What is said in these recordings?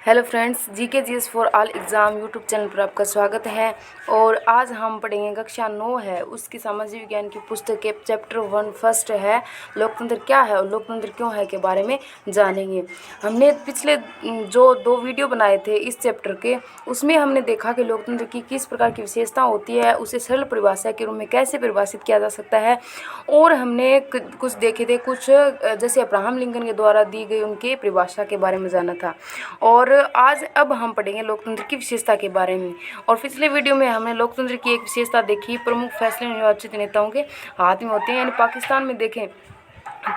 Hello friends, GK GS for all exam YouTube channel पर आपका स्वागत है। और आज हम पढ़ेंगे कक्षा 9 है उसकी सामाजिक विज्ञान की पुस्तक के चैप्टर 1 फर्स्ट है लोकतंत्र क्या है और लोकतंत्र क्यों है के बारे में जानेंगे। हमने पिछले जो 2 वीडियो बनाए थे इस चैप्टर के, उसमें हमने देखा कि लोकतंत्र की किस प्रकार की विशेषता होती है, उसे सरल परिभाषा के रूप में कैसे परिभाषित किया जा सकता है। और हमने कुछ देखे थे, कुछ जैसे अब्राहम लिंकन के द्वारा दी गई उनकी परिभाषा के बारे में जाना था। और आज अब हम पढ़ेंगे लोकतंत्र की विशेषता के बारे में। और पिछले वीडियो में हमने लोकतंत्र की एक विशेषता देखी, प्रमुख फैसले निर्वाचित नेताओं के हाथ में होते हैं। यानी पाकिस्तान में देखें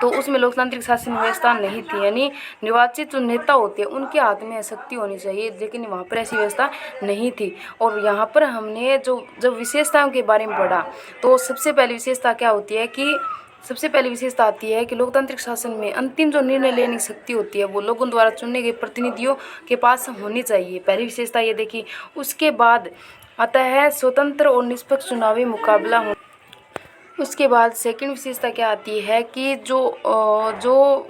तो उसमें लोकतांत्रिक शासन व्यवस्था नहीं थी, यानी निर्वाचित जो नेता होते हैं उनके हाथ में शक्ति होनी चाहिए, लेकिन वहाँ पर ऐसी व्यवस्था नहीं थी। और यहाँ पर हमने जब विशेषताओं के बारे में पढ़ा तो सबसे पहली विशेषता क्या होती है कि सबसे पहली विशेषता आती है कि लोकतांत्रिक शासन में अंतिम जो निर्णय लेने की शक्ति होती है वो लोगों द्वारा चुने गए प्रतिनिधियों के पास होनी चाहिए। पहली विशेषता ये देखी। उसके बाद आता है स्वतंत्र और निष्पक्ष चुनावी मुकाबला। उसके बाद सेकंड विशेषता क्या आती है कि जो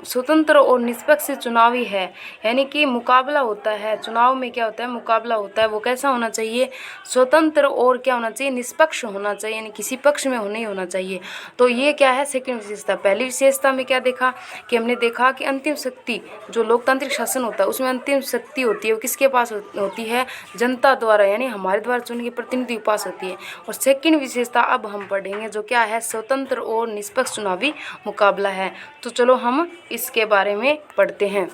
स्वतंत्र और निष्पक्ष चुनावी है, यानी कि मुकाबला होता है चुनाव में, क्या होता है मुकाबला होता है, वो कैसा होना चाहिए, स्वतंत्र और क्या होना चाहिए, निष्पक्ष होना चाहिए, यानी किसी पक्ष में नहीं होना चाहिए। तो ये क्या है सेकंड विशेषता। पहली विशेषता में क्या देखा कि हमने देखा कि अंतिम शक्ति जो लोकतांत्रिक शासन होता है उसमें अंतिम शक्ति होती है वो किसके पास होती है, जनता द्वारा, यानी हमारे द्वारा चुने गए प्रतिनिधि के पास होती है। और सेकंड विशेषता अब हम पढ़ेंगे जो क्या है स्वतंत्र और निष्पक्ष चुनावी मुकाबला है। तो चलो हम इसके बारे में पढ़ते हैं।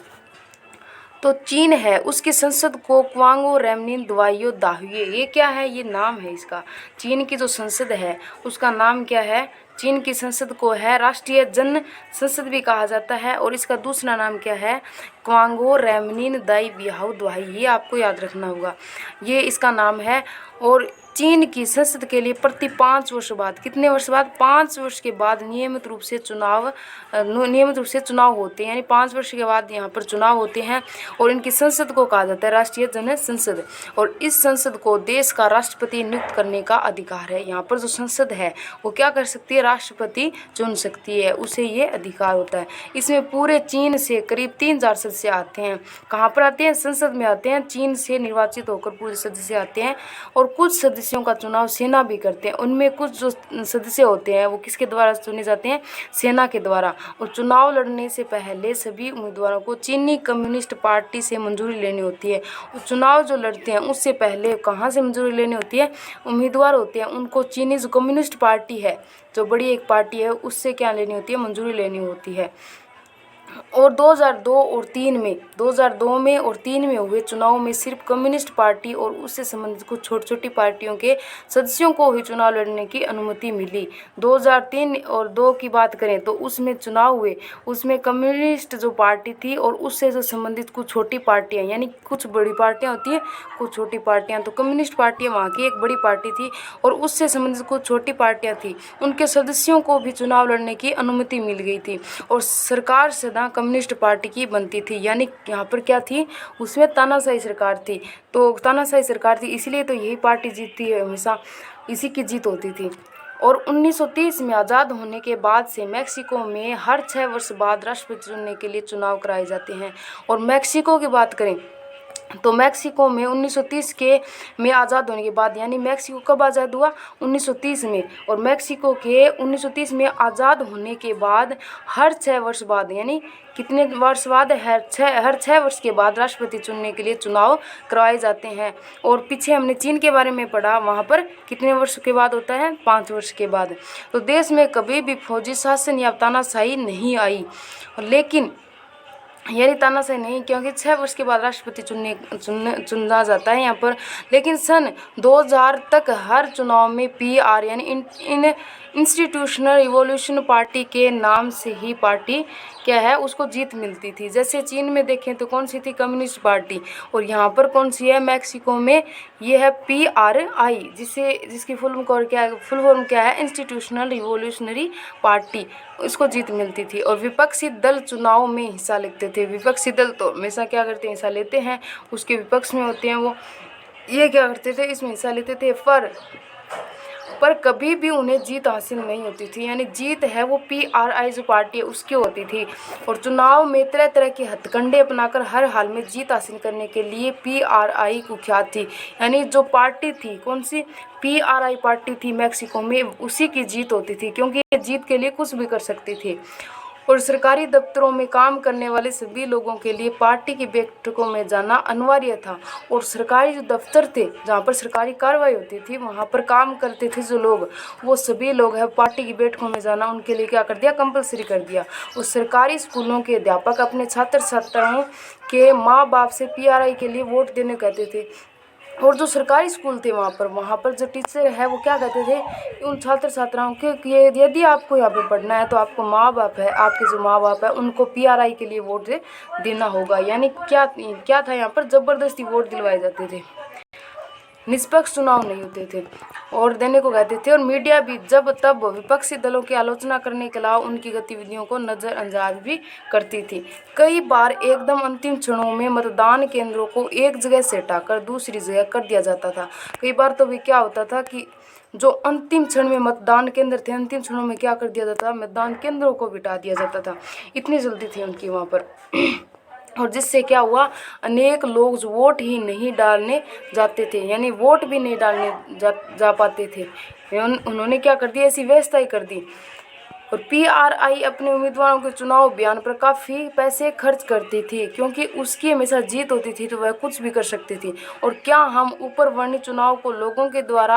तो चीन है, उसकी संसद को क्वांगो रेमनिन दवाइयो दाहुए, ये क्या है, ये नाम है इसका। चीन की जो संसद है उसका नाम क्या है, चीन की संसद को है राष्ट्रीय जन संसद भी कहा जाता है। और इसका दूसरा नाम क्या है, क्वांगो रेमनिन दाई बिहाउ दवाई, ये आपको याद रखना होगा, ये इसका नाम है। और चीन की संसद के लिए प्रति 5 वर्ष बाद, कितने वर्ष बाद, 5 वर्ष के बाद नियमित रूप से चुनाव होते हैं, यानी 5 वर्ष के बाद यहाँ पर चुनाव होते हैं। और इनकी संसद को कहा जाता है राष्ट्रीय जन संसद। और इस संसद को देश का राष्ट्रपति नियुक्त करने का अधिकार है। यहाँ पर जो संसद है वो क्या कर सकती है, राष्ट्रपति चुन सकती है, उसे ये अधिकार होता है। इसमें पूरे चीन से करीब 3000 सदस्य आते हैं। कहाँ पर आते हैं, संसद में आते हैं, चीन से निर्वाचित होकर पूरे सदस्य आते हैं। और कुछ सदस्यों का चुनाव सेना भी करते हैं। उनमें कुछ जो सदस्य होते हैं वो किसके द्वारा चुने जाते हैं, सेना के द्वारा। और चुनाव लड़ने से पहले सभी उम्मीदवारों को चीनी कम्युनिस्ट पार्टी से मंजूरी लेनी होती है। और चुनाव जो लड़ते हैं उससे पहले कहाँ से मंजूरी लेनी होती है, उम्मीदवार होते हैं उनको चीनी जो कम्युनिस्ट पार्टी है, जो बड़ी एक पार्टी है, उससे क्या लेनी होती है, मंजूरी लेनी होती है। और 2002 और 3 में हुए चुनाव में सिर्फ कम्युनिस्ट पार्टी और उससे संबंधित कुछ छोटी छोटी पार्टियों के सदस्यों को ही चुनाव लड़ने की अनुमति मिली। 2003 और 2 की बात करें तो उसमें चुनाव हुए, उसमें कम्युनिस्ट जो पार्टी थी और उससे जो संबंधित कुछ छोटी पार्टियां, यानी कुछ बड़ी पार्टियां होती हैं कुछ छोटी पार्टियां, तो कम्युनिस्ट पार्टियां वहाँ की एक बड़ी पार्टी थी और उससे संबंधित कुछ छोटी पार्टियां थी, उनके सदस्यों को भी चुनाव लड़ने की अनुमति मिल गई थी। और सरकार सदा कम्युनिस्ट पार्टी की बनती थी, यानी यहाँ पर क्या थी, उसमें तानाशाही सरकार थी। तो तानाशाही सरकार थी इसलिए तो यही पार्टी जीतती है, हमेशा इसी की जीत होती थी। और 1930 में आज़ाद होने के बाद से मैक्सिको में हर 6 वर्ष बाद राष्ट्रपति चुनने के लिए चुनाव कराए जाते हैं। और मैक्सिको की बात करें तो मैक्सिको में 1930 में आज़ाद होने के बाद, यानी मैक्सिको कब आज़ाद हुआ, 1930 में। और मैक्सिको के 1930 में आज़ाद होने के बाद हर 6 वर्ष बाद, यानी कितने वर्ष बाद, हर 6 वर्ष के बाद राष्ट्रपति चुनने के लिए चुनाव करवाए जाते हैं। और पीछे हमने चीन के बारे में पढ़ा, वहाँ पर कितने वर्ष के बाद होता है, 5 वर्ष के बाद। तो देश में कभी भी फौजी शासन या तानाशाही नहीं आई, लेकिन यानी तानाशाही नहीं, क्योंकि 6 वर्ष के बाद राष्ट्रपति चुना जाता है यहाँ पर। लेकिन सन 2000 तक हर चुनाव में PR यानी इंस्टीट्यूशनल रिवॉल्यूशन पार्टी के नाम से ही पार्टी क्या है उसको जीत मिलती थी। जैसे चीन में देखें तो कौन सी थी, कम्युनिस्ट पार्टी, और यहाँ पर कौन सी है, मैक्सिको में ये है PRI, जिसकी फुल फॉर्म क्या है, इंस्टीट्यूशनल रिवॉल्यूशनरी पार्टी, इसको जीत मिलती थी। और विपक्षी दल चुनाव में हिस्सा लेते थे। विपक्षी दल तो हमेशा क्या करते हैं, हिस्सा लेते हैं, उसके विपक्ष में होते हैं वो, ये क्या करते थे, इसमें हिस्सा लेते थे। पर कभी भी उन्हें जीत हासिल नहीं होती थी। यानी जीत है वो PRI जो पार्टी है उसकी होती थी। और चुनाव में तरह तरह के हथकंडे अपनाकर हर हाल में जीत हासिल करने के लिए PRI कुख्यात थी। यानी जो पार्टी थी, कौन सी, PRI पार्टी थी मैक्सिको में, उसी की जीत होती थी, क्योंकि ये जीत के लिए कुछ भी कर सकती थी। और सरकारी दफ्तरों में काम करने वाले सभी लोगों के लिए पार्टी की बैठकों में जाना अनिवार्य था। और सरकारी जो दफ्तर थे जहाँ पर सरकारी कार्रवाई होती थी, वहाँ पर काम करते थे जो लोग, वो सभी लोग हैं पार्टी की बैठकों में जाना उनके लिए क्या कर दिया, कंपलसरी कर दिया। और सरकारी स्कूलों के अध्यापक अपने छात्र छात्राओं के माँ बाप से PRI के लिए वोट देने कहते थे। और जो सरकारी स्कूल थे वहाँ पर जो टीचर है वो क्या कहते थे उन छात्र छात्राओं के कि यदि आपको यहाँ पे पढ़ना है तो आपको माँ बाप है, आपके जो माँ बाप है उनको PRI के लिए वोट देना होगा। यानी क्या था, यहाँ पर ज़बरदस्ती वोट दिलवाए जाते थे, निष्पक्ष चुनाव नहीं होते थे और देने को कहते थे। और मीडिया भी जब तब विपक्षी दलों की आलोचना करने के अलावा उनकी गतिविधियों को नज़रअंदाज भी करती थी। कई बार एकदम अंतिम क्षणों में मतदान केंद्रों को एक जगह से हटाकर दूसरी जगह कर दिया जाता था। कई बार तो भी क्या होता था कि जो अंतिम क्षण में मतदान केंद्र थे, अंतिम क्षणों में क्या कर दिया जाता था, मतदान केंद्रों को बिठा दिया जाता था। इतनी जल्दी थी उनकी वहाँ पर। और जिससे क्या हुआ, अनेक लोग वोट ही नहीं डालने जाते थे, यानी वोट भी नहीं डालने जा पाते थे। उन्होंने क्या कर दिया, ऐसी व्यवस्था ही कर दी। और PRI अपने उम्मीदवारों के चुनाव अभियान पर काफ़ी पैसे खर्च करती थी, क्योंकि उसकी हमेशा जीत होती थी तो वह कुछ भी कर सकती थी। और क्या हम ऊपर वर्णित चुनाव को लोगों के द्वारा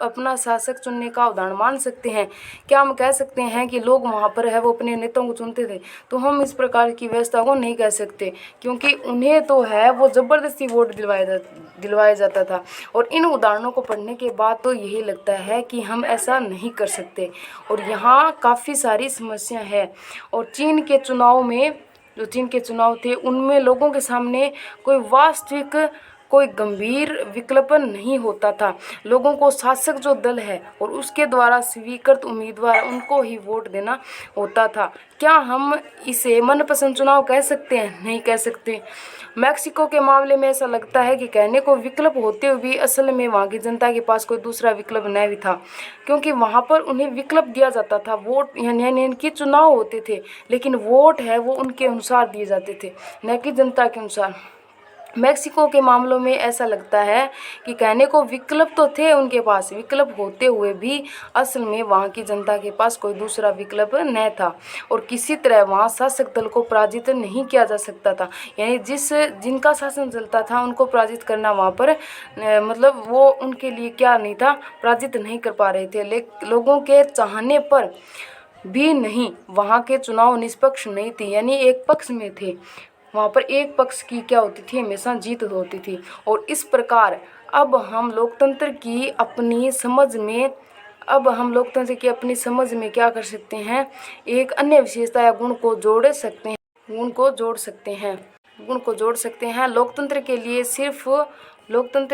अपना शासक चुनने का उदाहरण मान सकते हैं? क्या हम कह सकते हैं कि लोग वहाँ पर है वो अपने नेताओं को चुनते थे? तो हम इस प्रकार की व्यवस्था को नहीं कह सकते, क्योंकि उन्हें तो है वो ज़बरदस्ती वोट दिलवाया जाता था। और इन उदाहरणों को पढ़ने के बाद तो यही लगता है कि हम ऐसा नहीं कर सकते। और यहाँ काफ़ी सारी समस्या है। और चीन के चुनाव में, जो चीन के चुनाव थे उनमें लोगों के सामने कोई वास्तविक, कोई गंभीर विकल्प नहीं होता था। लोगों को शासक जो दल है और उसके द्वारा स्वीकृत उम्मीदवार उनको ही वोट देना होता था। क्या हम इसे मनपसंद चुनाव कह सकते हैं? नहीं कह सकते। मैक्सिको के मामले में ऐसा लगता है कि कहने को विकल्प होते हुए भी असल में वहाँ की जनता के पास कोई दूसरा विकल्प न भी था, क्योंकि वहाँ पर उन्हें विकल्प दिया जाता था। वोट यानी इनके चुनाव होते थे, लेकिन वोट है वो उनके अनुसार दिए जाते थे, न कि जनता के अनुसार। मैक्सिको के मामलों में ऐसा लगता है कि कहने को विकल्प तो थे उनके पास, विकल्प होते हुए भी असल में वहाँ की जनता के पास कोई दूसरा विकल्प न था। और किसी तरह वहाँ शासक दल को पराजित नहीं किया जा सकता था। यानी जिनका शासन चलता था उनको पराजित करना वहाँ पर मतलब वो उनके लिए क्या नहीं था, पराजित नहीं कर पा रहे थे। लोगों के चाहने पर भी नहीं, वहाँ के चुनाव निष्पक्ष नहीं थे, यानी एक पक्ष में थे। वहाँ पर एक पक्ष की क्या होती थी, हमेशा जीत होती थी। और इस प्रकार अब हम लोकतंत्र की अपनी समझ में क्या कर सकते हैं, एक अन्य विशेषता या गुण को जोड़ सकते हैं। लोकतंत्र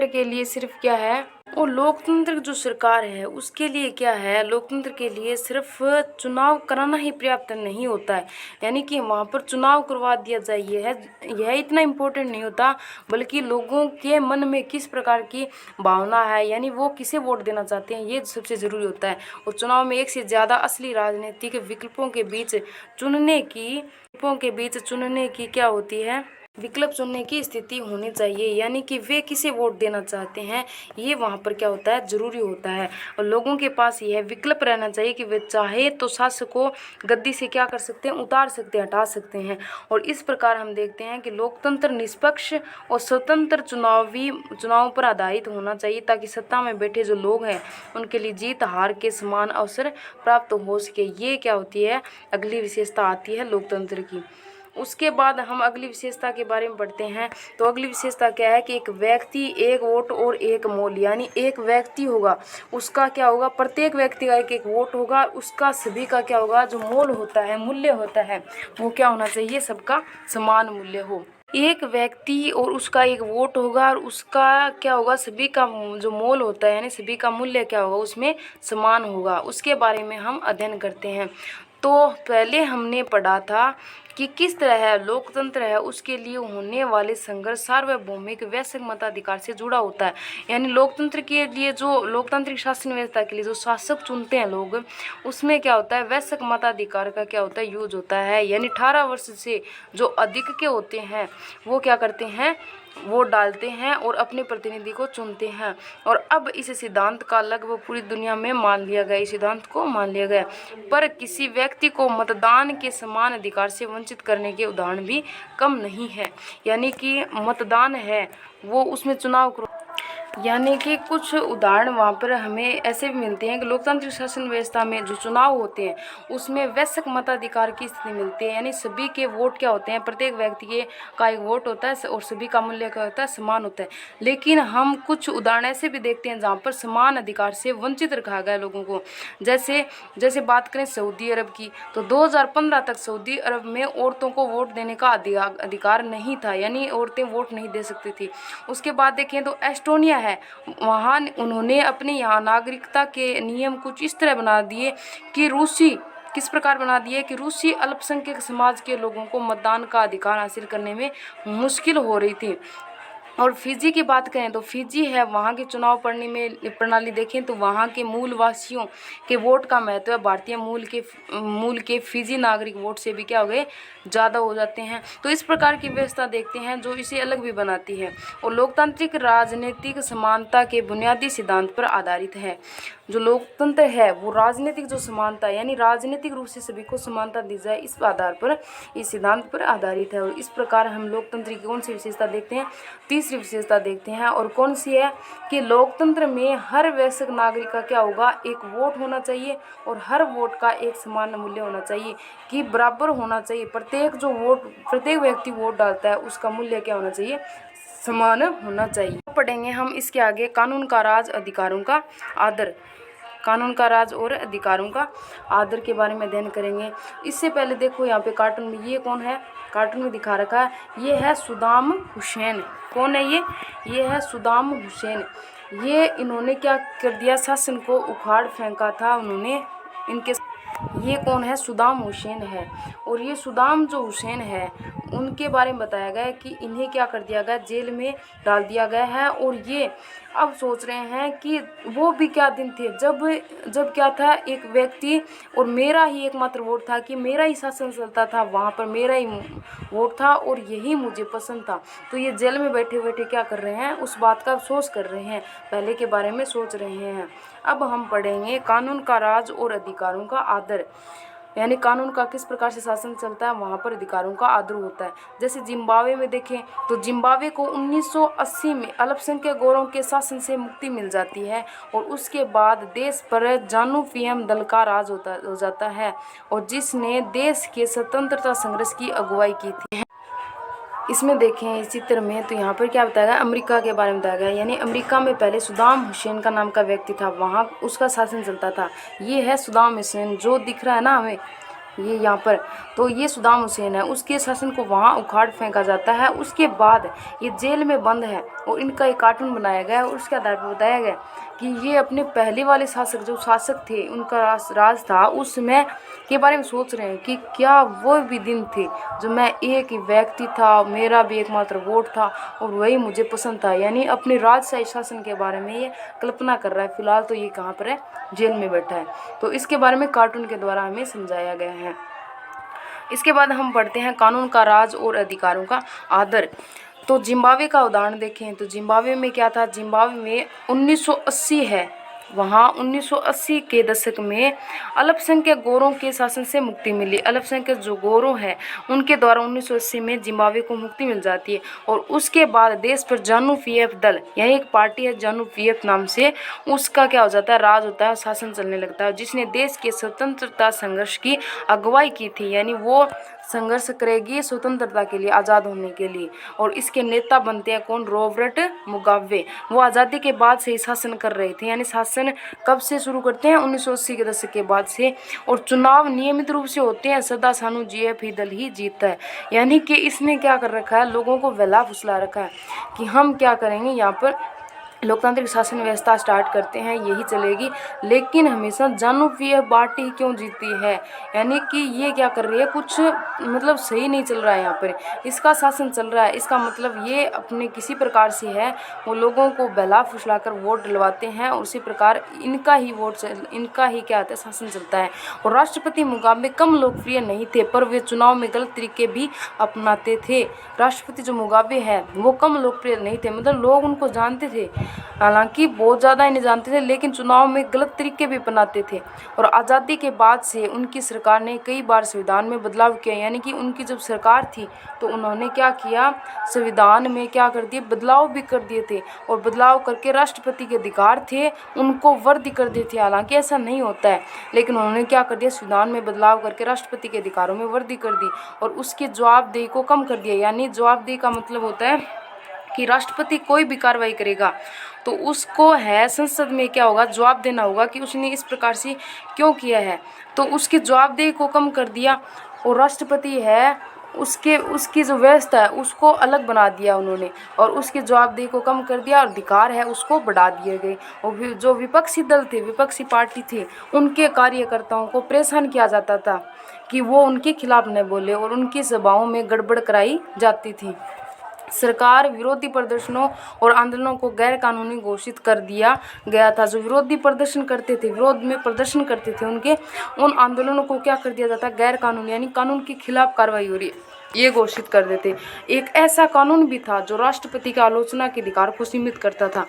के लिए सिर्फ क्या है, और लोकतंत्र जो सरकार है उसके लिए क्या है, लोकतंत्र के लिए सिर्फ चुनाव कराना ही पर्याप्त नहीं होता है। यानी कि वहाँ पर चुनाव करवा दिया जाए यह इतना इम्पोर्टेंट नहीं होता, बल्कि लोगों के मन में किस प्रकार की भावना है, यानी वो किसे वोट देना चाहते हैं, ये सबसे ज़रूरी होता है। और चुनाव में एक से ज़्यादा असली राजनीतिक विकल्पों के बीच चुनने की क्या होती है, विकल्प चुनने की स्थिति होनी चाहिए। यानी कि वे किसे वोट देना चाहते हैं ये वहाँ पर क्या होता है, ज़रूरी होता है। और लोगों के पास यह विकल्प रहना चाहिए कि वे चाहे तो शासक को गद्दी से क्या कर सकते हैं, उतार सकते हैं, हटा सकते हैं। और इस प्रकार हम देखते हैं कि लोकतंत्र निष्पक्ष और स्वतंत्र चुनावों पर आधारित होना चाहिए, ताकि सत्ता में बैठे जो लोग हैं उनके लिए जीत हार के समान अवसर प्राप्त हो सके। ये क्या होती है, अगली विशेषता आती है लोकतंत्र की। उसके बाद हम अगली विशेषता के बारे में पढ़ते हैं। तो अगली विशेषता क्या है कि एक व्यक्ति एक वोट और एक मोल, यानी एक व्यक्ति होगा उसका क्या होगा, प्रत्येक व्यक्ति का एक वोट होगा, उसका सभी का क्या होगा, जो मोल होता है, मूल्य होता है, वो क्या होना चाहिए, सबका समान मूल्य हो। एक व्यक्ति और उसका एक वोट होगा और उसका क्या होगा, सभी का जो मोल होता है यानी सभी का मूल्य क्या होगा, उसमें समान होगा। उसके बारे में हम अध्ययन करते हैं। तो पहले हमने पढ़ा था कि किस तरह है लोकतंत्र है उसके लिए होने वाले संघर्ष सार्वभौमिक वैश्विक मताधिकार से जुड़ा होता है। यानी लोकतंत्र के लिए जो लोकतांत्रिक शासन व्यवस्था के लिए जो शासक चुनते हैं लोग, उसमें क्या होता है वैश्विक मताधिकार का क्या होता है यूज होता है। यानी 18 वर्ष से जो अधिक के होते हैं वो क्या करते हैं, वोट डालते हैं और अपने प्रतिनिधि को चुनते हैं। और अब इस सिद्धांत का लगभग पूरी दुनिया में मान लिया गया, इस सिद्धांत को मान लिया गया। पर किसी व्यक्ति को मतदान के समान अधिकार से वंचित करने के उदाहरण भी कम नहीं है। यानी कि मतदान है वो उसमें चुनाव, यानी कि कुछ उदाहरण वहाँ पर हमें ऐसे भी मिलते हैं कि लोकतांत्रिक शासन व्यवस्था में जो चुनाव होते हैं उसमें वैश्विक मताधिकार की स्थिति मिलती है। यानी सभी के वोट क्या होते हैं, प्रत्येक व्यक्ति के का एक वोट होता है और सभी का मूल्य क्या होता है, समान होता है। लेकिन हम कुछ उदाहरण ऐसे भी देखते हैं जहाँ पर समान अधिकार से वंचित रखा गया लोगों को। जैसे बात करें सऊदी अरब की, तो 2015 तक सऊदी अरब में औरतों को वोट देने का अधिकार नहीं था, यानी औरतें वोट नहीं दे सकती थी। उसके बाद देखें तो एस्टोनिया है, वहाँ उन्होंने अपने यहाँ नागरिकता के नियम कुछ इस तरह बना दिए कि किस प्रकार बना दिए कि रूसी अल्पसंख्यक समाज के लोगों को मतदान का अधिकार हासिल करने में मुश्किल हो रही थी। और फिजी की बात करें तो फिजी है, वहाँ की चुनाव प्रणाली देखें तो वहाँ के मूल वासियों के वोट का महत्व है, भारतीय मूल के फिजी नागरिक वोट से भी क्या हो गए, ज़्यादा हो जाते हैं। तो इस प्रकार की व्यवस्था देखते हैं जो इसे अलग भी बनाती है और लोकतांत्रिक राजनीतिक समानता के बुनियादी सिद्धांत पर आधारित है। जो लोकतंत्र है वो राजनीतिक जो समानता यानी राजनीतिक रूप से सभी को समानता दी जाए, इस आधार पर, इस सिद्धांत पर आधारित है। और इस प्रकार हम लोकतंत्र की कौन सी विशेषता देखते हैं, तीसरी विशेषता देखते हैं। और कौन सी है कि लोकतंत्र में हर वयस्क नागरिक का क्या होगा, एक वोट होना चाहिए और हर वोट का एक समान मूल्य होना चाहिए, कि बराबर होना चाहिए। प्रत्येक व्यक्ति वोट डालता है उसका मूल्य क्या होना चाहिए, समान होना चाहिए। पढ़ेंगे हम इसके आगे कानून का राज, अधिकारों का आदर। कानून का राज और अधिकारों का आदर के बारे में अध्ययन करेंगे। इससे पहले देखो यहाँ पे कार्टून में ये कौन है, कार्टून में दिखा रखा है, ये है सद्दाम हुसैन। कौन है ये है सद्दाम हुसैन। ये इन्होंने क्या कर दिया, शासन को उखाड़ फेंका था उन्होंने। ये कौन है, सद्दाम हुसैन है। और ये सद्दाम जो हुसैन है उनके बारे में बताया गया है कि इन्हें क्या कर दिया गया, जेल में डाल दिया गया है। और ये अब सोच रहे हैं कि वो भी क्या दिन थे जब क्या था, एक व्यक्ति और मेरा ही एकमात्र वोट था, कि मेरा ही शासन चलता था, वहाँ पर मेरा ही वोट था और यही मुझे पसंद था। तो ये जेल में बैठे बैठे क्या कर रहे हैं, उस बात का अफसोस कर रहे हैं, पहले के बारे में सोच रहे हैं। अब हम पढ़ेंगे कानून का राज और अधिकारों का आदर। यानी कानून का किस प्रकार से शासन चलता है, वहाँ पर अधिकारों का आदर होता है। जैसे जिम्बाब्वे में देखें तो जिम्बाब्वे को 1980 में अल्पसंख्यक गोरों के शासन से मुक्ति मिल जाती है और उसके बाद देश पर जानु-पीएम दल का राज हो जाता है, और जिसने देश के स्वतंत्रता संघर्ष की अगुवाई की थी। इसमें देखें इस चित्र में तो यहाँ पर क्या बताया गया, अमेरिका के बारे में बताया गया। यानी अमेरिका में पहले सद्दाम हुसैन का नाम का व्यक्ति था, वहाँ उसका शासन चलता था। ये है सद्दाम हुसैन जो दिख रहा है ना हमें, ये यहाँ पर, तो ये सद्दाम हुसैन है। उसके शासन को वहाँ उखाड़ फेंका जाता है। उसके बाद ये जेल में बंद है और इनका एक कार्टून बनाया गया है और उसके आधार पर बताया गया कि ये अपने पहले वाले शासक थे, उनका राज था, उस समय के बारे में सोच रहे हैं कि क्या वो भी दिन थे जो मैं एक ही व्यक्ति था, मेरा भी एकमात्र वोट था और वही मुझे पसंद था। यानी अपने राजशाही शासन के बारे में ये कल्पना कर रहा है। फिलहाल तो ये कहाँ पर है, जेल में बैठा है। तो इसके बारे में कार्टून के द्वारा हमें समझाया गया है। इसके बाद हम पढ़ते हैं कानून का राज और अधिकारों का आदर। तो जिम्बाब्वे का उदाहरण देखें तो जिम्बाब्वे में क्या था, जिम्बाब्वे में 1980 है, वहाँ 1980 के दशक में अल्पसंख्यक गोरों के शासन से मुक्ति मिली। अल्पसंख्यक जो गोरों हैं उनके द्वारा 1980 में जिम्बाब्वे को मुक्ति मिल जाती है और उसके बाद देश पर जानु-पीएफ दल, यही एक पार्टी है जानु-पीएफ नाम से, उसका क्या हो जाता है, राज होता है, शासन चलने लगता है, जिसने देश के स्वतंत्रता संघर्ष की अगुवाई की थी। यानी वो संघर्ष करेगी स्वतंत्रता के लिए, आज़ाद होने के लिए। और इसके नेता बनते हैं कौन, रॉबर्ट मुगाबे। वो आज़ादी के बाद से ही शासन कर रहे थे। यानी शासन कब से शुरू करते हैं, 1980 के दशक के बाद से। और चुनाव नियमित रूप से होते हैं, सदा सानू जीएफ दल ही जीतता है। यानी कि इसने क्या कर रखा है, लोगों को बहला फुसला रखा है कि हम क्या करेंगे, यहाँ पर लोकतांत्रिक शासन व्यवस्था स्टार्ट करते हैं यही चलेगी, लेकिन हमेशा जानुपीय पार्टी क्यों जीती है, यानी कि ये क्या कर रही है, कुछ मतलब सही नहीं चल रहा है यहाँ पर, इसका शासन चल रहा है, इसका मतलब ये अपने किसी प्रकार से है वो लोगों को बहला फुसला कर वोट डलवाते हैं और उसी प्रकार इनका ही क्या होता है, शासन चलता है। और राष्ट्रपति मुगाबे कम लोकप्रिय नहीं थे, पर वे चुनाव में गलत तरीके भी अपनाते थे। राष्ट्रपति जो मुगाबे है वो कम लोकप्रिय नहीं थे, मतलब लोग उनको जानते थे, हालांकि बहुत ज़्यादा ही नहीं जानते थे, लेकिन चुनाव में गलत तरीके भी अपनाते थे। और आज़ादी के बाद से उनकी सरकार ने कई बार संविधान में बदलाव किया, यानी कि उनकी जब सरकार थी तो उन्होंने क्या किया, संविधान में क्या कर दिए, बदलाव भी कर दिए थे, और बदलाव करके राष्ट्रपति के अधिकार थे उनको वर्दी कर दिए थे। हालांकि ऐसा नहीं होता है, लेकिन उन्होंने क्या कर दिया, संविधान में बदलाव करके राष्ट्रपति के अधिकारों में वर्दी कर दी और उसकी जवाबदेही को कम कर दिया। यानी जवाबदेही का मतलब होता है कि राष्ट्रपति कोई भी कार्रवाई करेगा तो उसको है संसद में क्या होगा, जवाब देना होगा कि उसने इस प्रकार से क्यों किया है, तो उसकी जवाबदेही को कम कर दिया। और राष्ट्रपति है उसकी जो व्यवस्था है उसको अलग बना दिया उन्होंने, और उसकी जवाबदेही को कम कर दिया और अधिकार है उसको बढ़ा दिए गए। और जो विपक्षी दल थे, विपक्षी पार्टी थी, उनके कार्यकर्ताओं को परेशान किया जाता था कि वो उनके खिलाफ न बोले और उनकी सभाओं में गड़बड़ कराई जाती थी। सरकार विरोधी प्रदर्शनों और आंदोलनों को गैर कानूनी घोषित कर दिया गया था। जो विरोधी प्रदर्शन करते थे, विरोध में प्रदर्शन करते थे, उनके उन आंदोलनों को क्या कर दिया जाता, गैर कानूनी, यानी कानून के खिलाफ कार्रवाई हो रही है, ये घोषित कर देते। एक ऐसा कानून भी था जो राष्ट्रपति की आलोचना के अधिकार को सीमित करता था,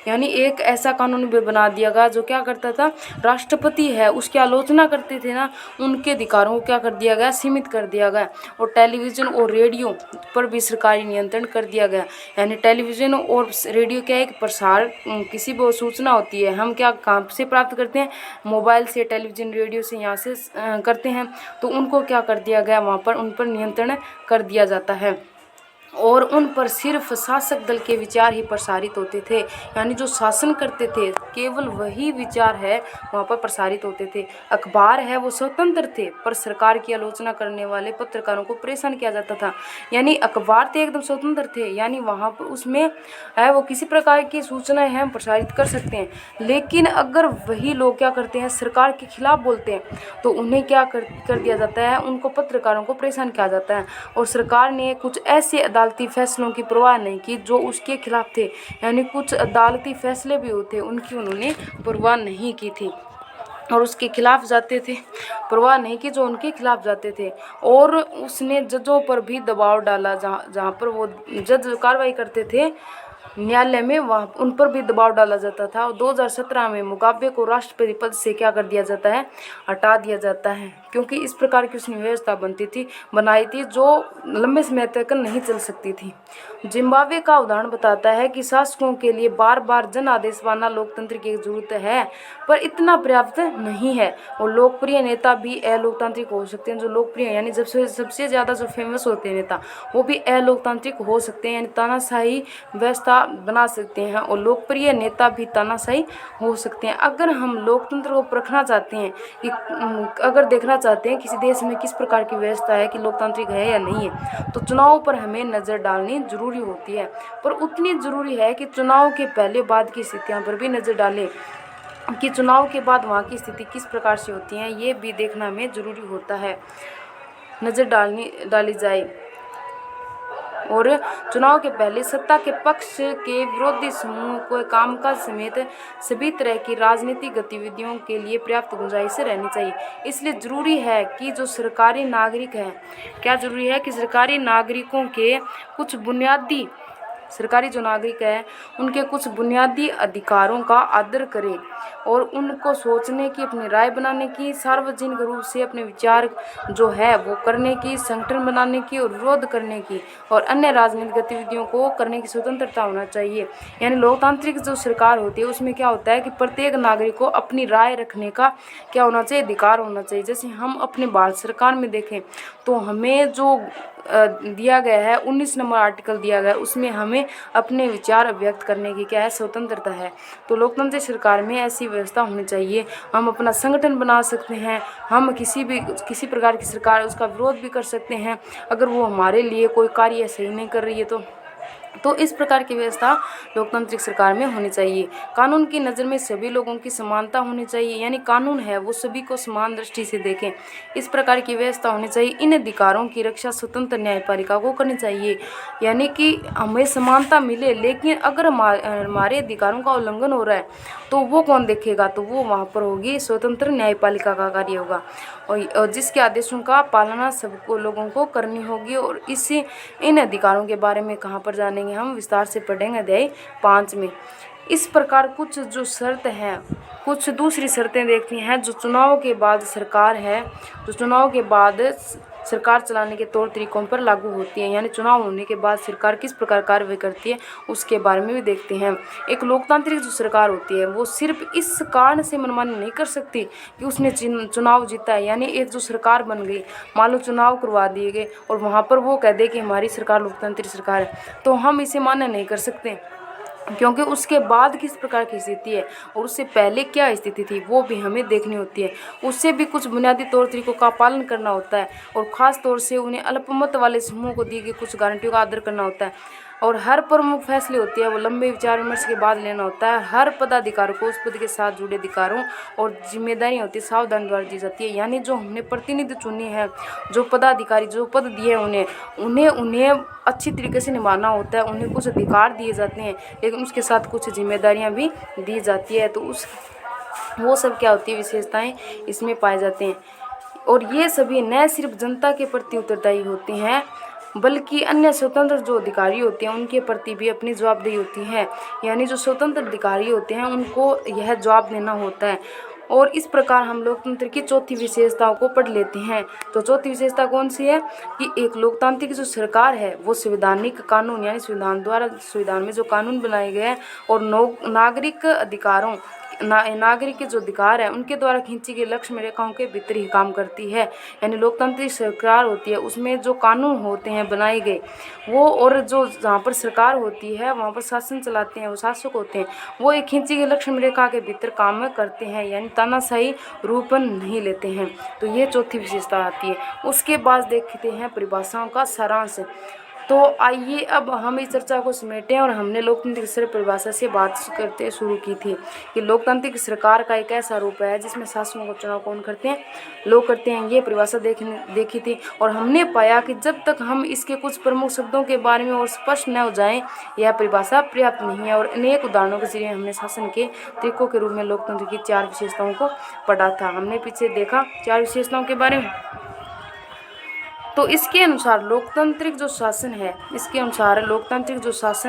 यानी एक ऐसा कानून भी बना दिया गया जो क्या करता था, राष्ट्रपति है उसकी आलोचना करते थे ना, उनके अधिकारों को क्या कर दिया गया, सीमित कर दिया गया। और टेलीविज़न और रेडियो पर भी सरकारी नियंत्रण कर दिया गया, यानी टेलीविज़न और रेडियो क्या है, प्रसार किसी भी सूचना होती है हम क्या कहाँ से प्राप्त करते हैं, मोबाइल से, टेलीविज़न, रेडियो से, यहाँ से करते हैं, तो उनको क्या कर दिया गया, वहाँ पर उन पर नियंत्रण कर दिया जाता है और उन पर सिर्फ शासक दल के विचार ही प्रसारित होते थे, यानी जो शासन करते थे केवल वही विचार है वहाँ पर प्रसारित होते थे। अखबार है वो स्वतंत्र थे, पर सरकार की आलोचना करने वाले पत्रकारों को परेशान किया जाता था। यानी अखबार थे एकदम स्वतंत्र थे, यानी वहाँ पर उसमें है वो किसी प्रकार की सूचनाएं हम प्रसारित कर सकते हैं, लेकिन अगर वही लोग क्या करते हैं, सरकार के खिलाफ बोलते हैं, तो उन्हें क्या कर दिया जाता है, उनको पत्रकारों को परेशान किया जाता है। और सरकार ने कुछ ऐसे अदालती फैसलों की परवाह नहीं की जो उसके खिलाफ थे, यानी कुछ अदालती फैसले भी होते उनकी उन्होंने परवाह नहीं की थी और उसके खिलाफ जाते थे, परवाह नहीं की जो उनके खिलाफ जाते थे। और उसने जजों पर भी दबाव डाला, जहाँ पर वो जज कार्रवाई करते थे न्यायालय में, वहाँ उन पर भी दबाव डाला जाता था। और 2017 में मुगाबे को राष्ट्रपति पद से क्या कर दिया जाता है, हटा दिया जाता है, क्योंकि इस प्रकार की उसने व्यवस्था बनाई थी जो लंबे समय तक नहीं चल सकती थी। जिम्बाब्वे का उदाहरण बताता है कि शासकों के लिए बार बार जन आदेश मानना लोकतंत्र की जरूरत है, पर इतना पर्याप्त नहीं है। और लोकप्रिय नेता भी अलोकतांत्रिक हो सकते हैं, जो लोकप्रिय यानी सबसे ज़्यादा जो फेमस होते हैं नेता वो भी अलोकतांत्रिक हो सकते हैं, यानी तानाशाही व्यवस्था बना सकते हैं, और लोकप्रिय नेता भी तानाशाही हो सकते हैं। अगर हम लोकतंत्र को परखना चाहते हैं कि अगर देखना चाहते हैं किसी देश में किस प्रकार की व्यवस्था है कि लोकतांत्रिक है या नहीं है, तो चुनाव पर हमें नज़र डालनी जरूरी होती है, पर उतनी ज़रूरी है कि चुनाव के पहले बाद की स्थितियों पर भी नज़र डालें कि चुनाव के बाद वहाँ की स्थिति किस प्रकार से होती है, ये भी देखना हमें ज़रूरी होता है, नज़र डाली जाए। और चुनाव के पहले सत्ता के पक्ष के विरोधी समूह को कामकाज समेत सभी तरह की राजनीतिक गतिविधियों के लिए पर्याप्त गुंजाइश रहनी चाहिए। इसलिए ज़रूरी है कि जो सरकारी नागरिक हैं, क्या ज़रूरी है कि सरकारी नागरिकों के कुछ बुनियादी सरकारी जो नागरिक है उनके कुछ बुनियादी अधिकारों का आदर करें और उनको सोचने की, अपनी राय बनाने की, सार्वजनिक रूप से अपने विचार जो है वो करने की, संगठन बनाने की और विरोध करने की और अन्य राजनीतिक गतिविधियों को करने की स्वतंत्रता होना चाहिए। यानी लोकतांत्रिक जो सरकार होती है उसमें क्या होता है कि प्रत्येक नागरिक को अपनी राय रखने का क्या होना चाहिए, अधिकार होना चाहिए। जैसे हम अपने भारत सरकार में देखें तो हमें जो दिया गया है 19 नंबर आर्टिकल दिया गया है, उसमें हमें अपने विचार व्यक्त करने की क्या है, स्वतंत्रता है। तो लोकतांत्रिक सरकार में ऐसी व्यवस्था होनी चाहिए। हम अपना संगठन बना सकते हैं, हम किसी प्रकार की सरकार उसका विरोध भी कर सकते हैं अगर वो हमारे लिए कोई कार्य सही नहीं कर रही है तो तो इस प्रकार की व्यवस्था लोकतांत्रिक सरकार में होनी चाहिए। कानून की नज़र में सभी लोगों की समानता होनी चाहिए, यानी कानून है वो सभी को समान दृष्टि से देखें, इस प्रकार की व्यवस्था होनी चाहिए। इन अधिकारों की रक्षा स्वतंत्र न्यायपालिका को करनी चाहिए, यानी कि हमें समानता मिले, लेकिन अगर हमारे अधिकारों का उल्लंघन हो रहा है तो वो कौन देखेगा, तो वो वहाँ पर होगी स्वतंत्र न्यायपालिका का कार्य होगा, और जिसके आदेशों का पालना सबको लोगों को करनी होगी। और इसी इन अधिकारों के बारे में कहाँ पर जानेंगे, हम विस्तार से पढ़ेंगे अध्याय 5 में। इस प्रकार कुछ जो शर्त हैं, कुछ दूसरी शर्तें देखती हैं जो चुनाव के बाद सरकार है, जो चुनाव के बाद सरकार चलाने के तौर तरीकों पर लागू होती है, यानी चुनाव होने के बाद सरकार किस प्रकार कार्रवाई करती है उसके बारे में भी देखते हैं। एक लोकतांत्रिक जो सरकार होती है वो सिर्फ इस कारण से मनमानी नहीं कर सकती कि उसने चुनाव जीता है, यानी एक जो सरकार बन गई, मान लो चुनाव करवा दिए गए और वहाँ पर वो कह दे कि हमारी सरकार लोकतांत्रिक सरकार है, तो हम इसे मान्य नहीं कर सकते, क्योंकि उसके बाद किस प्रकार की स्थिति है और उससे पहले क्या स्थिति थी वो भी हमें देखनी होती है। उससे भी कुछ बुनियादी तौर तरीकों का पालन करना होता है, और ख़ास तौर से उन्हें अल्पमत वाले समूह को दी गई कुछ गारंटियों का आदर करना होता है, और हर प्रमुख फैसले होती है वो लंबे विचार विमर्श के बाद लेना होता है। हर पदाधिकारी को उस पद के साथ जुड़े अधिकारों और जिम्मेदारियां होती है सावधानी द्वारा दी जाती है, यानी जो हमने प्रतिनिधि चुने हैं, जो पदाधिकारी जो पद दिए हैं उन्हें अच्छी तरीके से निभाना होता है, उन्हें कुछ अधिकार दिए जाते हैं, लेकिन उसके साथ कुछ जिम्मेदारियां भी दी जाती है। तो वो सब क्या होती है, विशेषताएं इसमें पाए जाते हैं। और ये सभी न सिर्फ जनता के प्रति उत्तरदायी होते हैं, बल्कि अन्य स्वतंत्र जो अधिकारी होते हैं उनके प्रति भी अपनी जवाबदेही होती है, यानी जो स्वतंत्र अधिकारी होते हैं उनको यह जवाब देना होता है। और इस प्रकार हम लोकतंत्र की चौथी विशेषताओं को पढ़ लेते हैं। तो चौथी विशेषता कौन सी है कि एक लोकतांत्रिक जो सरकार है वो संवैधानिक कानून, यानी संविधान में जो कानून बनाए गए हैं और नागरिक अधिकारों नागरिक के जो अधिकार है उनके द्वारा खींची गई लक्ष्य रेखाओं के भीतर ही काम करती है, यानी लोकतांत्रिक सरकार होती है उसमें जो कानून होते हैं बनाए गए वो, और जो जहाँ पर सरकार होती है वहाँ पर शासन चलाते हैं वो शासक होते हैं, वो एक खींची गई लक्ष्य रेखा के भीतर काम करते हैं, यानी तानाशाही रूप नहीं लेते हैं। तो ये चौथी विशेषता आती है। उसके बाद देखते हैं परिभाषाओं का सारांश। तो आइए अब हम इस चर्चा को समेटें, और हमने लोकतांत्रिक सरकार परिभाषा से बात करते शुरू की थी कि लोकतांत्रिक सरकार का एक ऐसा रूप है जिसमें शासनों का चुनाव कौन करते हैं, लोग करते हैं। ये परिभाषा देखी थी, और हमने पाया कि जब तक हम इसके कुछ प्रमुख शब्दों के बारे में और स्पष्ट न हो जाएं यह परिभाषा पर्याप्त नहीं है। और अनेक उदाहरणों के जरिए हमने शासन के तरीकों के रूप में लोकतंत्र की 4 विशेषताओं को पढ़ा था। हमने पीछे देखा 4 विशेषताओं के बारे में। तो इसके अनुसार लोकतांत्रिक जो शासन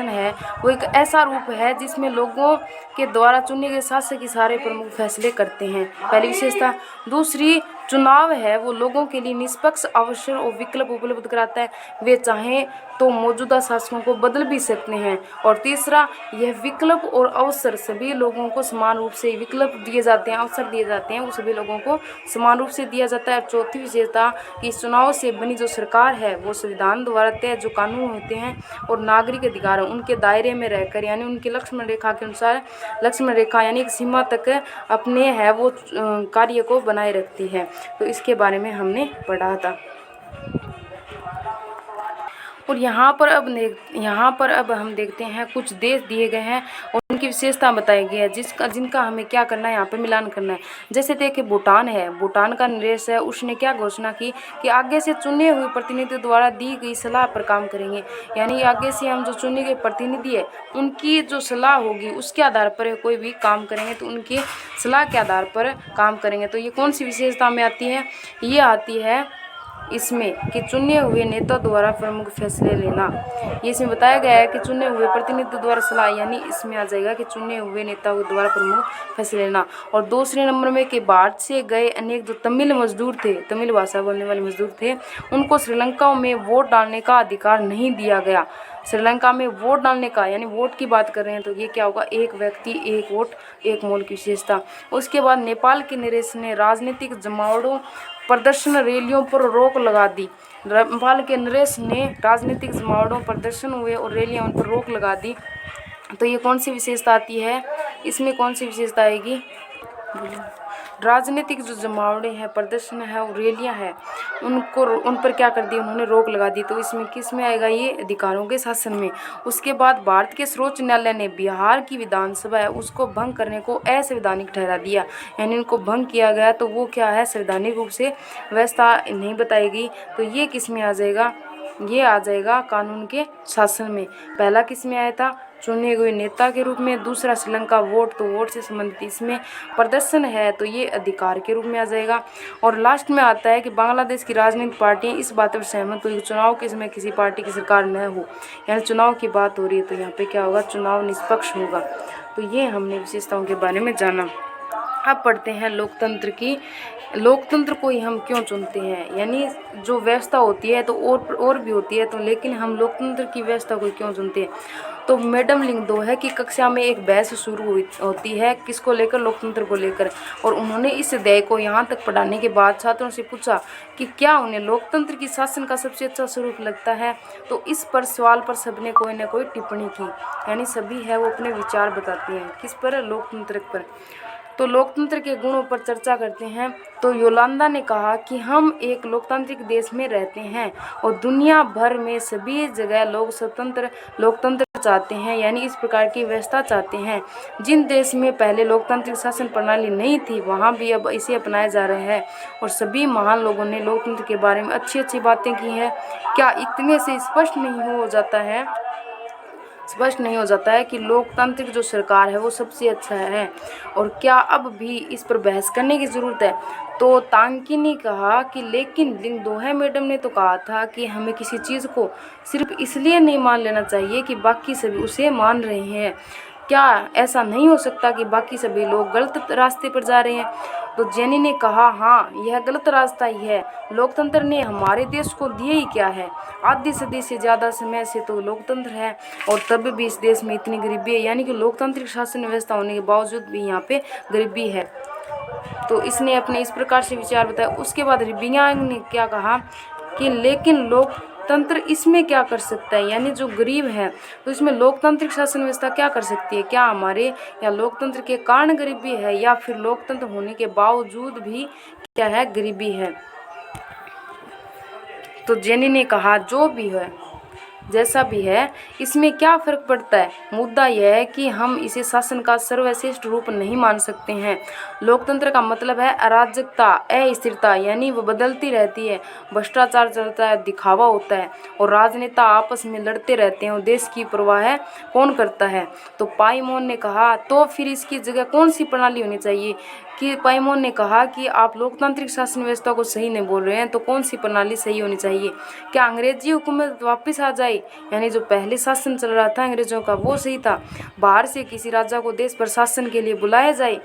है वो एक ऐसा रूप है जिसमें लोगों के द्वारा चुने गए शासक ही सारे प्रमुख फैसले करते हैं, पहली विशेषता। दूसरी, चुनाव है वो लोगों के लिए निष्पक्ष अवसर और विकल्प उपलब्ध कराता है, वे चाहें तो मौजूदा शासकों को बदल भी सकते हैं। और तीसरा, यह विकल्प और अवसर सभी लोगों को समान रूप से विकल्प दिए जाते हैं, अवसर दिए जाते हैं, वो सभी लोगों को समान रूप से दिया जाता है। चौथी विशेषता कि चुनाव से बनी जो सरकार है वो संविधान द्वारा तय जो कानून होते हैं और नागरिक अधिकार उनके दायरे में रहकर, यानी उनकी लक्ष्मण रेखा के अनुसार, लक्ष्मण रेखा यानी एक सीमा तक अपने है वो कार्य को बनाए रखती है। तो इसके बारे में हमने पढ़ा था। और यहाँ पर अब हम देखते हैं कुछ देश दिए गए हैं और उनकी विशेषता बताई गई है जिनका हमें क्या करना है, यहाँ पर मिलान करना है। जैसे देखिए भूटान है, भूटान का नरेश है, उसने क्या घोषणा की कि आगे से चुने हुए प्रतिनिधि द्वारा दी गई सलाह पर काम करेंगे, यानी आगे से हम जो चुने गए प्रतिनिधि है उनकी जो सलाह होगी उसके आधार पर कोई भी काम करेंगे, तो उनकी सलाह के आधार पर काम करेंगे। तो ये कौन सी विशेषता में आती है, ये आती है इसमें कि चुने हुए नेता द्वारा प्रमुख फैसले लेना। ये इसमें बताया गया है कि चुने हुए प्रतिनिधि द्वारा सलाह, यानी इसमें आ जाएगा कि चुने हुए नेता द्वारा प्रमुख फैसले लेना। और दूसरे नंबर में कि बाहर से गए अनेक जो तमिल मजदूर थे, तमिल भाषा बोलने वाले मजदूर थे, उनको श्रीलंका में वोट डालने का अधिकार नहीं दिया गया। श्रीलंका में वोट डालने का, यानी वोट की बात कर रहे हैं, तो ये क्या होगा, एक व्यक्ति एक वोट एक मोल की विशेषता। उसके बाद नेपाल के नरेश ने राजनीतिक जमावड़ों, प्रदर्शन, रैलियों पर रोक लगा दी। नेपाल के नरेश ने राजनीतिक जमावड़ों, प्रदर्शन हुए और रैलियां उन पर रोक लगा दी। तो ये कौन सी विशेषता आती है, इसमें कौन सी विशेषता आएगी, राजनीतिक जो जमावड़े हैं, प्रदर्शन है और रैलियां हैं, उन पर क्या कर दिया उन्होंने, रोक लगा दी। तो इसमें किस में आएगा, ये अधिकारों के शासन में। उसके बाद भारत के सर्वोच्च न्यायालय ने बिहार की विधानसभा है उसको भंग करने को असंवैधानिक ठहरा दिया, यानी इनको भंग किया गया तो वो क्या है, संवैधानिक रूप से व्यवस्था नहीं बताई गई। तो ये किस में आ जाएगा, ये आ जाएगा कानून के शासन में। पहला किस में आया था, चुने हुए नेता के रूप में। दूसरा श्रीलंका वोट, तो वोट से संबंधित इसमें प्रदर्शन है तो ये अधिकार के रूप में आ जाएगा। और लास्ट में आता है कि बांग्लादेश की राजनीतिक पार्टियां इस बात पर सहमत हुई चुनाव के समय किसी पार्टी की सरकार न हो, यानी चुनाव की बात हो रही है तो यहाँ पे क्या होगा, चुनाव निष्पक्ष होगा। तो ये हमने विशेषताओं के बारे में जाना। अब पढ़ते हैं लोकतंत्र की। लोकतंत्र को ही हम क्यों चुनते हैं, यानी जो व्यवस्था होती है तो और भी होती है, तो लेकिन हम लोकतंत्र की व्यवस्था को क्यों चुनते हैं। तो मैडम लिंग 2 है कि कक्षा में एक बहस शुरू होती है, किसको लेकर, लोकतंत्र को लेकर। और उन्होंने इस अध्याय को यहाँ तक पढ़ाने के बाद छात्रों से पूछा कि क्या उन्हें लोकतंत्र की शासन का सबसे अच्छा स्वरूप लगता है। तो इस पर सवाल पर सबने कोई न कोई टिप्पणी की, यानी सभी है वो अपने विचार बताते हैं किस पर, लोकतंत्र पर। तो लोकतंत्र के गुणों पर चर्चा करते हैं। तो योलांदा ने कहा कि हम एक लोकतांत्रिक देश में रहते हैं और दुनिया भर में सभी जगह लोग स्वतंत्र लोकतंत्र चाहते हैं, यानी इस प्रकार की व्यवस्था चाहते हैं। जिन देश में पहले लोकतांत्रिक शासन प्रणाली नहीं थी वहाँ भी अब इसे अपनाया जा रहा है। और सभी महान लोगों ने लोकतंत्र के बारे में अच्छी अच्छी बातें की हैं। क्या इतने से स्पष्ट नहीं हो जाता है कि लोकतांत्रिक जो सरकार है वो सबसे अच्छा है, और क्या अब भी इस पर बहस करने की ज़रूरत है। तो तांकी ने कहा कि लेकिन लिंग 2 है मैडम ने तो कहा था कि हमें किसी चीज़ को सिर्फ इसलिए नहीं मान लेना चाहिए कि बाकी सभी उसे मान रहे हैं। क्या ऐसा नहीं हो सकता कि बाकी सभी लोग गलत रास्ते पर जा रहे हैं। तो जेनी ने कहा हाँ, यह गलत रास्ता ही है। लोकतंत्र ने हमारे देश को दिए ही क्या है, आधी सदी से ज़्यादा समय से तो लोकतंत्र है, और तब भी इस देश में इतनी गरीबी है, यानी कि लोकतांत्रिक शासन व्यवस्था होने के बावजूद भी यहाँ पे गरीबी है। तो इसने अपने इस प्रकार से विचार बताया। उसके बाद रिबिया ने क्या कहा कि लेकिन लोकतंत्र इसमें क्या कर सकता है, यानी जो गरीब है तो इसमें लोकतांत्रिक शासन व्यवस्था क्या कर सकती है। क्या हमारे या लोकतंत्र के कारण गरीबी है, या फिर लोकतंत्र होने के बावजूद भी क्या है, गरीबी है। तो जेनी ने कहा जो भी है, जैसा भी है, इसमें क्या फ़र्क पड़ता है। मुद्दा यह है कि हम इसे शासन का सर्वश्रेष्ठ रूप नहीं मान सकते हैं। लोकतंत्र का मतलब है अराजकता, अस्थिरता, यानी वो बदलती रहती है, भ्रष्टाचार चलता है, दिखावा होता है, और राजनेता आपस में लड़ते रहते हैं, और देश की परवाह कौन करता है। तो पाइमोन ने कहा तो फिर इसकी जगह कौन सी प्रणाली होनी चाहिए। कि पाइमोन ने कहा कि आप लोकतांत्रिक शासन व्यवस्था को सही नहीं बोल रहे हैं, तो कौन सी प्रणाली सही होनी चाहिए। क्या अंग्रेजी हुकूमत वापस आ जाए, यानी जो पहले शासन चल रहा था अंग्रेजों का वो सही था, बाहर से किसी राजा को देश पर शासन के लिए बुलाया जाए।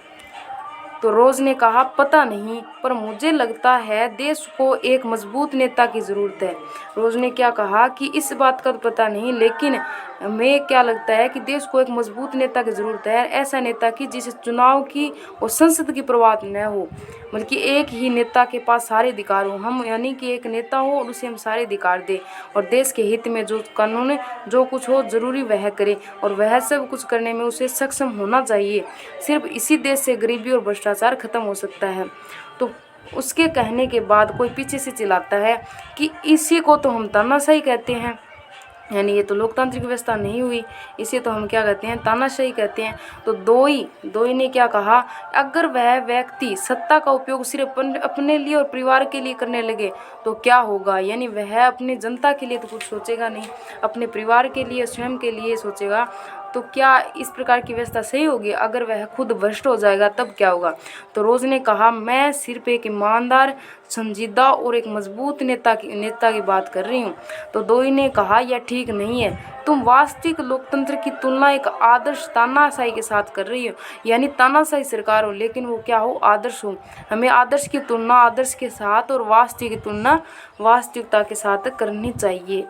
तो रोज ने कहा पता नहीं, पर मुझे लगता है देश को एक मजबूत नेता की ज़रूरत है। रोज ने क्या कहा कि इस बात का तो पता नहीं, लेकिन हमें क्या लगता है कि देश को एक मजबूत नेता की ज़रूरत है, ऐसा नेता की जिसे चुनाव की और संसद की परवाह न हो, बल्कि एक ही नेता के पास सारे अधिकार हो। हम यानी कि एक नेता हो और उसे हम सारे अधिकार दें, और देश के हित में जो कानून जो कुछ हो ज़रूरी वह करे, और वह सब कुछ करने में उसे सक्षम होना चाहिए। सिर्फ इसी देश से गरीबी और भ्रष्टाचार खत्म हो सकता है। तो उसके कहने के बाद कोई पीछे से चिल्लाता है कि इसी को तो हम तानाशाही कहते हैं, यानी ये तो लोकतांत्रिक व्यवस्था नहीं हुई, इसे तो हम क्या कहते हैं, तानाशाही कहते हैं। तो दोई ने क्या कहा, अगर वह व्यक्ति सत्ता का उपयोग सिर्फ अपने लिए और परिवार के लिए करने लगे तो क्या होगा, यानी वह अपनी जनता के लिए तो कुछ सोचेगा नहीं, अपने परिवार के लिए स्वयं के लिए सोचेगा। तो क्या इस प्रकार की व्यवस्था सही होगी। अगर वह खुद भ्रष्ट हो जाएगा तब क्या होगा। तो रोज ने कहा मैं सिर्फ एक ईमानदार, संजीदा और एक मजबूत नेता की बात कर रही हूँ। तो दोई ने कहा यह ठीक नहीं है, तुम वास्तविक लोकतंत्र की तुलना एक आदर्श तानाशाही के साथ कर रही हो, यानी तानाशाही सरकार हो लेकिन वो क्या हो, आदर्श हो। हमें आदर्श की तुलना आदर्श के साथ और वास्तविक की तुलना वास्तविकता के साथ करनी चाहिए।